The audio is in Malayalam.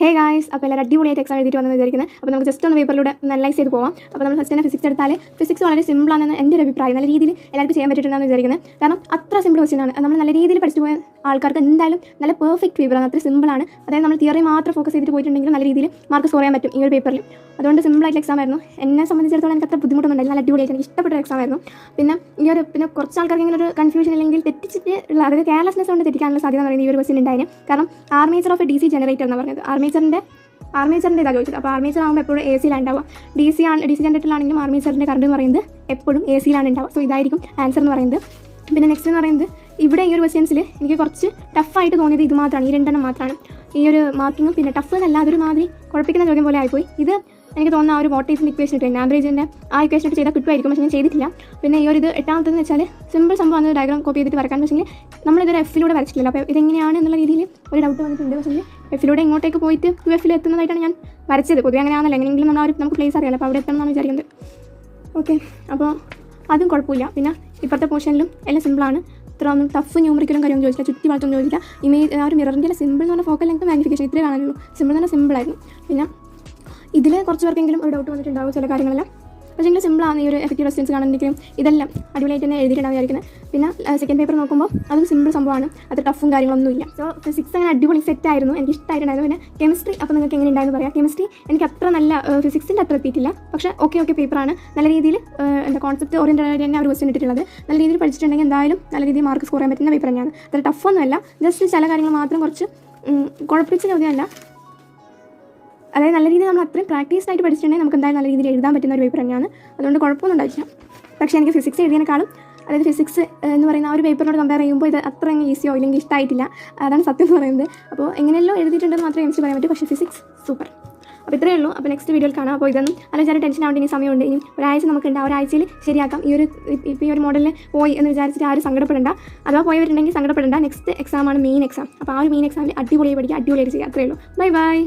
ഹേ ഗായ്സ്, അപ്പോൾ എല്ലാവരും അടിപൊളിയായിട്ട് എക്സാം എഴുതിയിട്ട് വന്നെന്ന് വിചാരിക്കുന്നത്. അപ്പോൾ നമുക്ക് ജസ്റ്റ് ഒന്ന് പേപ്പറിലൂടെ അനലൈസ് ചെയ്ത് പോകാം. അപ്പോൾ നമ്മൾ ഫസ്റ്റ് തന്നെ ഫിസിക്സ് എടുത്താൽ ഫിസിക്സ് വളരെ സിമ്പിളാണെന്ന് എൻ്റെ ഒരു അഭിപ്രായം. നല്ല രീതിയിൽ എല്ലാവർക്കും ചെയ്യാൻ പറ്റിയിട്ടുണ്ടെന്ന് വിചാരിക്കുന്നത്. കാരണം അത്ര സിമ്പിൾ ക്വസ്റ്റ്യൻ ആണ്. നമ്മൾ നല്ല രീതിയിൽ പഠിച്ചു പോയ ആൾക്കാർക്ക് എന്തായാലും നല്ല പെർഫെക്റ്റ് പേപ്പറാണ്. അത്ര സിമ്പിളാണ്. അതായത് നമ്മൾ തിയറി മാത്രം ഫോക്കസ് ചെയ്തിട്ട് പോയിട്ടുണ്ടെങ്കിൽ നല്ല രീതിയിൽ മാർക്ക് സ്കോർ ചെയ്യാൻ പറ്റും ഈ ഒരു പേപ്പറിൽ. അതുകൊണ്ട് സിമ്പിളായിട്ട് എക്സാം ആയിരുന്നു. എന്നെ സംബന്ധിച്ചിടത്തോളം എനിക്ക് അത്ര ബുദ്ധിമുട്ടൊന്നും നല്ല അടിപൊളിയായിട്ട് എനിക്ക് ഇഷ്ടപ്പെട്ട എക്സാം ആയിരുന്നു. പിന്നെ കുറച്ച് ആൾക്കാർക്ക് ഇങ്ങനെ ഒരു കൺഫ്യൂഷൻ അല്ലെങ്കിൽ തെറ്റിച്ചിട്ട് ഉള്ള അതായത് കെയർലെസ്നെസ് കൊണ്ട് തെറ്റിക്കാനുള്ള സാധ്യത എന്ന് പറയുന്നത് ഈ ഒരു ക്വസ്റ്റ്യൻ ഉണ്ടായിരുന്നു. കാരണം armature of A DC generator എന്ന് പറഞ്ഞത് ആർമേച്ചറിൻ്റെ ഇതാണ് ചോദിച്ചത്. അപ്പോൾ ആർമേച്ചർ ആകുമ്പോൾ എപ്പോഴും AC-ലാണ് ഉണ്ടാവുക. DC ജനറേറ്ററിലാണെങ്കിലും ആർമേച്ചറിൻ്റെ കറണ്ട് എന്ന് പറയുന്നത് എപ്പോഴും AC-ലാണ് ഉണ്ടാവുക. സോ ഇതായിരിക്കും ആൻസർ എന്ന് പറയുന്നത്. പിന്നെ നെക്സ്റ്റ് എന്ന് പറയുന്നത് ഇവിടെ ഈ ഒരു ക്വസ്റ്റ്യൻസിൽ എനിക്ക് കുറച്ച് ടഫായിട്ട് തോന്നിയത് ഇത് മാത്രമാണ്, ഈ രണ്ടെണ്ണം മാത്രമാണ്. ഈ ഒരു മാർക്കിങ്ങും പിന്നെ ടഫ് എന്നല്ല, അതൊരു മാതിരി കുഴപ്പിക്കുന്ന ചോദ്യം പോലെ ആയിപ്പോയി. ഇത് എനിക്ക് തോന്നുന്ന ആ ഒരു വോട്ടേജിൻ്റെ ഇക്വേഷൻ ഇട്ട് ആവറേജിൻ്റെ ആ ഇക്വേഷൻ ഇട്ട് ചെയ്താൽ കിട്ടുമായിരിക്കും, പക്ഷേ ഞാൻ ചെയ്തിട്ടില്ല. പിന്നെ ഈ ഒരു ഇത് എട്ടാമത്തെന്ന് വെച്ചാൽ സിമ്പിൾ സംഭവം ഡയഗ്രാം കോപ്പി ചെയ്തിട്ട് വരക്കാൻ, പക്ഷേ നമ്മളിതൊരു F-ലൂടെ വരച്ചിട്ടില്ല. അപ്പോൾ ഇതെങ്ങനെയാണ് എന്നുള്ള രീതിയിൽ ഒരു ഡൗട്ട് വന്നിട്ടുണ്ട്. പക്ഷേ F-ലൂടെ ഇങ്ങോട്ടേക്ക് പോയിട്ട് 2F-ൽ എത്തുന്നതായിട്ടാണ് ഞാൻ വരച്ചത്. പൊതുവെ അങ്ങനെയാണല്ലോ, എങ്ങനെയെങ്കിലും നമുക്ക് പ്ലേസ് അറിയാമല്ലോ, അപ്പോൾ അവിടെ എത്തണം എന്നാണ് വിചാരിക്കുന്നത്. ഓക്കെ, അപ്പോൾ അതും കുഴപ്പമില്ല. പിന്നെ ഇപ്പോഴത്തെ പോർഷനിലും എല്ലാം സിമ്പിളാണ്. ഇത്ര ഒന്നും ടഫ് ന്യൂമറിക്കലും കാര്യമൊന്നും ചോദിച്ചില്ല, ചുറ്റി വളർത്തൊന്നും ചോദിച്ചില്ല. ആ ഒരു മിററിൻ്റെ സിമ്പിൾ എന്ന് പറഞ്ഞാൽ ഫോക്കൽ ലെങ്ത് മാഗ്നിഫിക്കേഷൻ ഇത്രേ കാണാനുള്ളൂ. സിമ്പിൾ എന്ന് പറഞ്ഞാൽ സിമ്പിളായിരുന്നു. പിന്നെ ഇതിൽ കുറച്ച് പേർക്കെങ്കിലും ഒരു ഡൗട്ട് വന്നിട്ടുണ്ടാവും ചില കാര്യങ്ങളെല്ലാം. പക്ഷേ എങ്കിലും സിമ്പിളാണ് ഈ ഒരു എഫക്റ്റീവ് ക്വസ്റ്റ്യൻസ് കാണുന്നെങ്കിലും ഇതെല്ലാം അടിപൊളിയായിട്ട് തന്നെ എഴുതിയിട്ടുണ്ടാവും വിചാരിക്കുന്നത്. പിന്നെ സെക്കൻഡ് പേപ്പർ നോക്കുമ്പോൾ അതും സിമ്പിൾ സംഭവമാണ്, അത് ടഫും കാര്യങ്ങളൊന്നും ഇല്ല. സോ ഫിസിക്സ് അങ്ങനെ അടിപൊളി സെറ്റായിരുന്നു, എനിക്ക് ഇഷ്ടമായിട്ടുണ്ടായിരുന്നു. പിന്നെ കെമിസ്ട്രി അപ്പോൾ നിങ്ങൾക്ക് എങ്ങനെ ഉണ്ടായെന്ന് പറയാം. കെമിസ്ട്രി എനിക്ക് അത്ര നല്ല ഫിസിക്സിൻ്റെ അത്ര എത്തിയിട്ടില്ല, പക്ഷേ ഓക്കെ പേപ്പറാണ്. നല്ല രീതിയിൽ എന്താ കോൺസെപ്റ്റ് ഓറിയൻറ്റഡ് തന്നെ ഒരു ക്വസ്റ്റ്യൻ ഇട്ടിട്ടുള്ളത്. നല്ല രീതിയിൽ പഠിച്ചിട്ടുണ്ടെങ്കിൽ എന്തായാലും നല്ല രീതിയിൽ മാർക്ക് സ്കോർ ചെയ്യാൻ പറ്റുന്ന പേപ്പർ തന്നെയാണ്. അത്ര ടഫൊന്നുമല്ല, ജസ്റ്റ് ചില കാര്യങ്ങൾ മാത്രം കുറച്ച് കുഴപ്പിച്ച ചോദ്യമല്ല. അതായത് നല്ല രീതിയിൽ നമ്മൾ അത്രയും പ്രാക്ടീസ് ആയിട്ട് പഠിച്ചിട്ടുണ്ടെങ്കിൽ നമുക്ക് എന്തായാലും നല്ല രീതിയിൽ എഴുതാൻ പറ്റുന്ന ഒരു പേപ്പർ തന്നെയാണ്. അതുകൊണ്ട് കുഴപ്പമൊന്നും ഉണ്ടായിട്ടില്ല. പക്ഷേ എനിക്ക് ഫിസിക്സ് എഴുതിയതിനേക്കാളും അതായത് ഫിസിക്സ് എന്ന് പറയുന്ന ആ ഒരു പേപ്പറിനോട് കമ്പയർ ചെയ്യുമ്പോൾ ഇത് അത്ര ഈസിയോ ഇല്ലെങ്കിൽ ഇഷ്ടമായിട്ടില്ല. അതാണ് സത്യം എന്ന് പറയുന്നത്. അപ്പോൾ എങ്ങനെയല്ലോ എഴുതിയിട്ടുണ്ടെന്ന് മാത്രമേ എനിക്ക് പറയാൻ പറ്റൂ, പക്ഷേ ഫിസിക്സ് സൂപ്പർ. അപ്പോൾ ഇത്രയേ ഉള്ളൂ. അപ്പോൾ നെക്സ്റ്റ് വീഡിയോയിൽ കാണാം. അപ്പോൾ ഇതൊന്നും അല്ലെങ്കിൽ ടെൻഷൻ ആവേണ്ട, ഇനി സമയമുണ്ട്. ഇനി ഒരാഴ്ച നമുക്കുണ്ട്, ആ ഒരാഴ്ചയിൽ ശരിയാക്കാം. ഈ ഒരു മോഡലിൽ പോയി എന്ന് വിചാരിച്ചിട്ട് ആരും സങ്കടപ്പെടേണ്ട. അഥവാ പോയവരുണ്ടെങ്കിൽ സങ്കടപ്പെടേണ്ട. നെക്സ്റ്റ് എക്സാമാണ് മെയിൻ എക്സാം. അപ്പോൾ ആ ഒരു മെയിൻ എക്സാമിൽ അടിപൊളിയായി പഠിക്കുക, അടിപൊളിയായിട്ട് ചെയ്യുക. അത്രയേ ഉള്ളൂ. ബൈ.